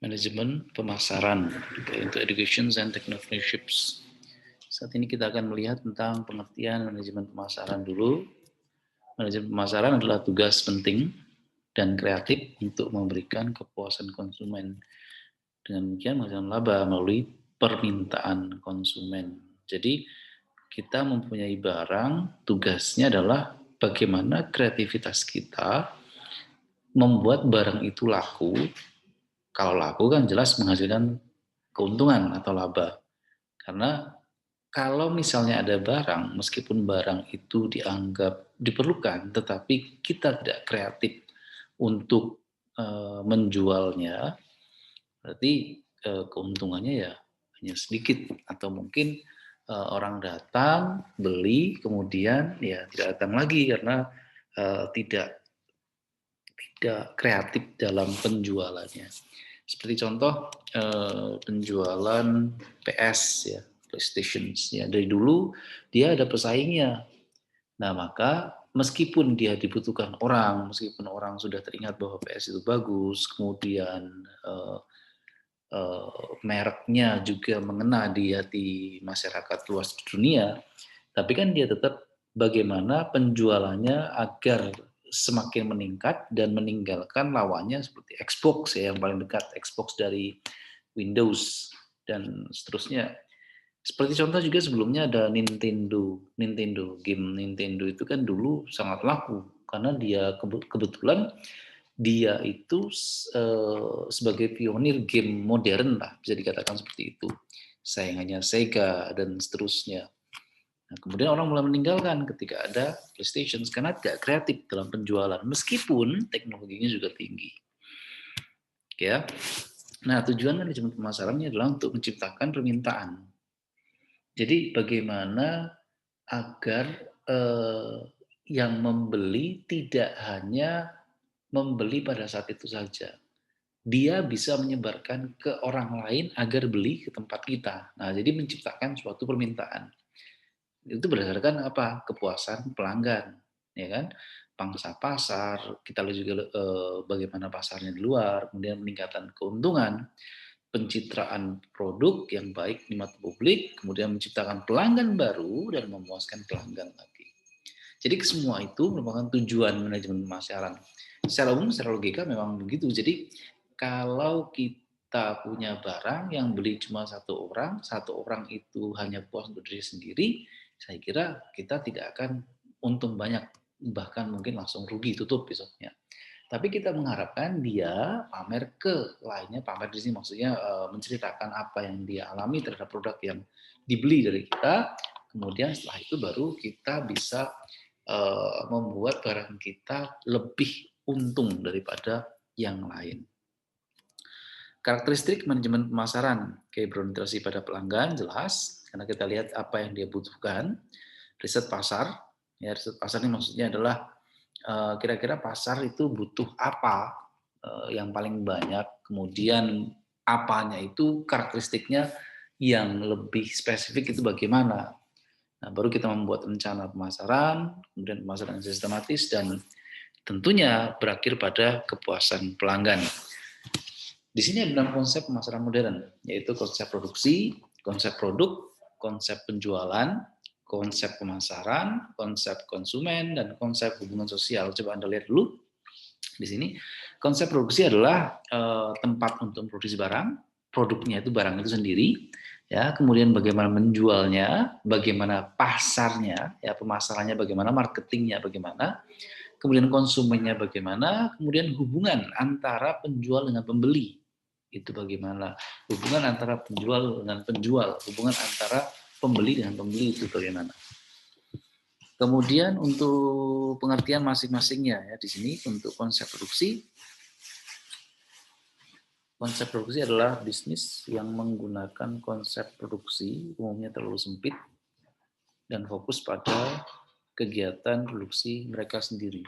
Manajemen pemasaran untuk education and technologies. Saat ini kita akan melihat tentang pengertian manajemen pemasaran dulu. Manajemen pemasaran adalah tugas penting dan kreatif untuk memberikan kepuasan konsumen. Dengan demikian menghasilkan laba melalui permintaan konsumen. Jadi kita mempunyai barang, tugasnya adalah bagaimana kreativitas kita membuat barang itu laku. Kalau laku kan jelas menghasilkan keuntungan atau laba. Karena kalau misalnya ada barang, meskipun barang itu dianggap diperlukan, tetapi kita tidak kreatif untuk menjualnya, berarti keuntungannya ya hanya sedikit. Atau mungkin orang datang, beli, kemudian ya tidak datang lagi karena tidak kreatif dalam penjualannya. Seperti contoh penjualan PS ya, PlayStation ya, dari dulu dia ada pesaingnya. Nah, maka meskipun dia dibutuhkan orang, meskipun orang sudah teringat bahwa PS itu bagus, kemudian mereknya juga mengena di hati masyarakat luas dunia, tapi kan dia tetap bagaimana penjualannya agar semakin meningkat dan meninggalkan lawannya seperti Xbox ya, yang paling dekat, Xbox dari Windows dan seterusnya. Seperti contoh juga sebelumnya ada Nintendo. Game Nintendo itu kan dulu sangat laku karena dia kebetulan dia itu sebagai pionir game modern lah, bisa dikatakan seperti itu. Saingannya Sega dan seterusnya. Nah, kemudian orang mulai meninggalkan ketika ada PlayStation karena tidak kreatif dalam penjualan meskipun teknologinya juga tinggi. Ya. Nah, tujuan manajemen pemasarannya adalah untuk menciptakan permintaan. Jadi bagaimana agar yang membeli tidak hanya membeli pada saat itu saja. Dia bisa menyebarkan ke orang lain agar beli ke tempat kita. Nah, jadi menciptakan suatu permintaan. Itu berdasarkan apa? Kepuasan pelanggan, ya kan? Pangsa pasar, kita lihat juga bagaimana pasarnya di luar, kemudian peningkatan keuntungan, pencitraan produk yang baik di mata publik, kemudian menciptakan pelanggan baru dan memuaskan pelanggan lagi. Jadi semua itu merupakan tujuan manajemen pemasaran. Secara umum, secara logika memang begitu. Jadi kalau kita punya barang yang beli cuma satu orang itu hanya puas untuk diri sendiri, saya kira kita tidak akan untung banyak, bahkan mungkin langsung rugi tutup besoknya. Tapi kita mengharapkan dia pamer ke lainnya, pamer di sini maksudnya menceritakan apa yang dia alami terhadap produk yang dibeli dari kita, kemudian setelah itu baru kita bisa membuat barang kita lebih untung daripada yang lain. Karakteristik manajemen pemasaran, keberorientasi pada pelanggan jelas, karena kita lihat apa yang dia butuhkan. Riset pasar, ya riset pasar ini maksudnya adalah kira-kira pasar itu butuh apa yang paling banyak, kemudian apanya itu karakteristiknya yang lebih spesifik itu bagaimana. Nah, baru kita membuat rencana pemasaran, kemudian pemasaran yang sistematis, dan tentunya berakhir pada kepuasan pelanggan. Di sini ada 6 konsep pemasaran modern, yaitu konsep produksi, konsep produk, konsep penjualan, konsep pemasaran, konsep konsumen, dan konsep hubungan sosial. Coba Anda lihat dulu di sini. Konsep produksi adalah tempat untuk memproduksi barang, produknya itu barang itu sendiri, ya. Kemudian bagaimana menjualnya, bagaimana pasarnya, ya pemasarannya bagaimana, marketingnya bagaimana, kemudian konsumennya bagaimana, kemudian hubungan antara penjual dengan pembeli itu bagaimana, hubungan antara penjual dengan penjual, hubungan antara pembeli dengan pembeli itu bagaimana. Kemudian untuk pengertian masing-masingnya ya di sini untuk konsep produksi. Konsep produksi adalah bisnis yang menggunakan konsep produksi umumnya terlalu sempit dan fokus pada kegiatan produksi mereka sendiri.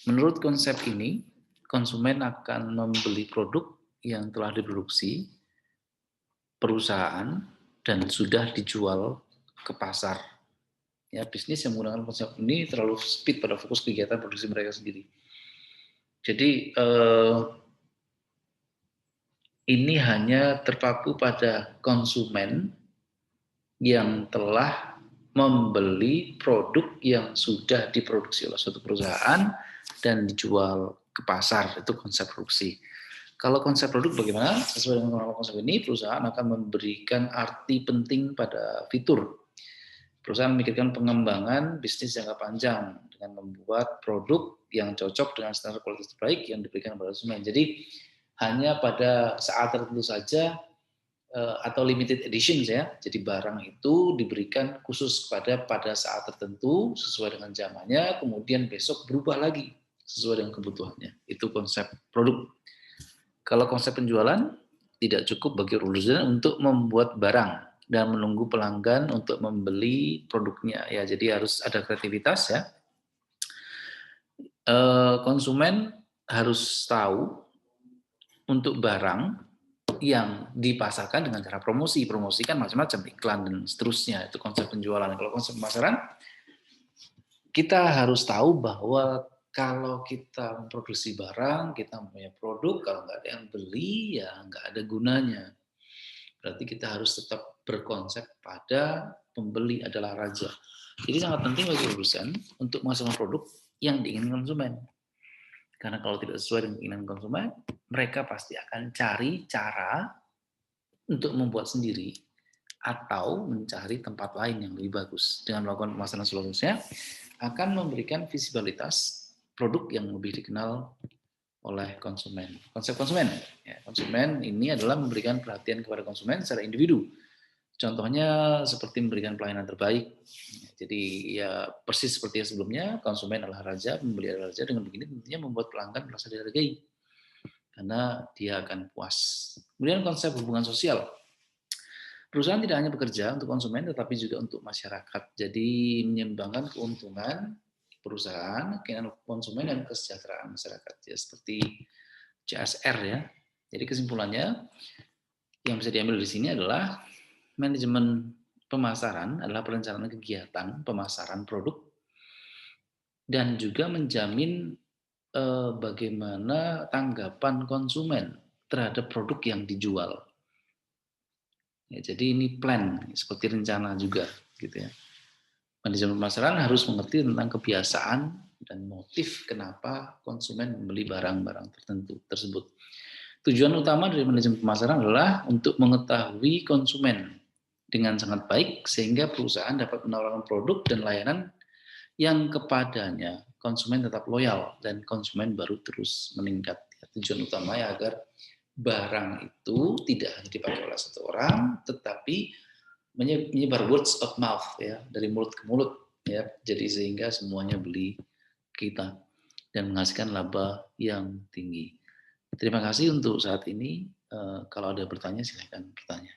Menurut konsep ini, konsumen akan membeli produk yang telah diproduksi perusahaan dan sudah dijual ke pasar. Ya, bisnis yang menggunakan konsep ini terlalu sempit pada fokus kegiatan produksi mereka sendiri. Jadi ini hanya terpaku pada konsumen yang telah membeli produk yang sudah diproduksi oleh suatu perusahaan dan dijual ke pasar, itu konsep produksi. Kalau konsep produk bagaimana? Sesuai dengan konsep ini, perusahaan akan memberikan arti penting pada fitur. Perusahaan memikirkan pengembangan bisnis jangka panjang dengan membuat produk yang cocok dengan standar kualitas terbaik yang diberikan kepada konsumen. Jadi hanya pada saat tertentu saja atau limited edition ya. Jadi barang itu diberikan khusus pada saat tertentu sesuai dengan zamannya, kemudian besok berubah lagi sesuai dengan kebutuhannya. Itu konsep produk. Kalau konsep penjualan tidak cukup bagi perusahaan untuk membuat barang dan menunggu pelanggan untuk membeli produknya ya. Jadi harus ada kreativitas ya. Konsumen harus tahu untuk barang yang dipasarkan dengan cara promosi. Promosi kan macam-macam, iklan dan seterusnya. Itu konsep penjualan. Kalau konsep pemasaran, kita harus tahu bahwa kalau kita memproduksi barang, kita punya produk, kalau nggak ada yang beli, ya nggak ada gunanya. Berarti kita harus tetap berkonsep pada pembeli adalah raja. Jadi sangat penting bagi perusahaan untuk menghasilkan produk yang diinginkan konsumen. Karena kalau tidak sesuai dengan keinginan konsumen, mereka pasti akan cari cara untuk membuat sendiri atau mencari tempat lain yang lebih bagus. Dengan melakukan pemasaran seluruhnya akan memberikan visibilitas produk yang lebih dikenal oleh konsumen. Konsep konsumen, ya, konsumen ini adalah memberikan perhatian kepada konsumen secara individu. Contohnya seperti memberikan pelayanan terbaik. Jadi ya persis seperti yang sebelumnya, konsumen adalah raja, pembeli adalah raja. Dengan begini tentunya membuat pelanggan merasa dihargai karena dia akan puas. Kemudian konsep hubungan sosial. Perusahaan tidak hanya bekerja untuk konsumen, tetapi juga untuk masyarakat. Jadi menyeimbangkan keuntungan perusahaan, keinginan konsumen, dan kesejahteraan masyarakat. Ya, seperti CSR ya. Jadi kesimpulannya yang bisa diambil di sini adalah manajemen pemasaran adalah perencanaan kegiatan pemasaran produk dan juga menjamin bagaimana tanggapan konsumen terhadap produk yang dijual. Ya, jadi ini plan, seperti rencana juga, gitu ya. Manajemen pemasaran harus mengerti tentang kebiasaan dan motif kenapa konsumen membeli barang-barang tertentu tersebut. Tujuan utama dari manajemen pemasaran adalah untuk mengetahui konsumen dengan sangat baik sehingga perusahaan dapat menawarkan produk dan layanan yang kepadanya konsumen tetap loyal dan konsumen baru terus meningkat. Tujuan utamanya agar barang itu tidak hanya dipakai oleh satu orang, tetapi menyebar words of mouth ya, dari mulut ke mulut ya. Jadi sehingga semuanya beli kita dan menghasilkan laba yang tinggi. Terima kasih untuk saat ini. Kalau ada bertanya silahkan bertanya.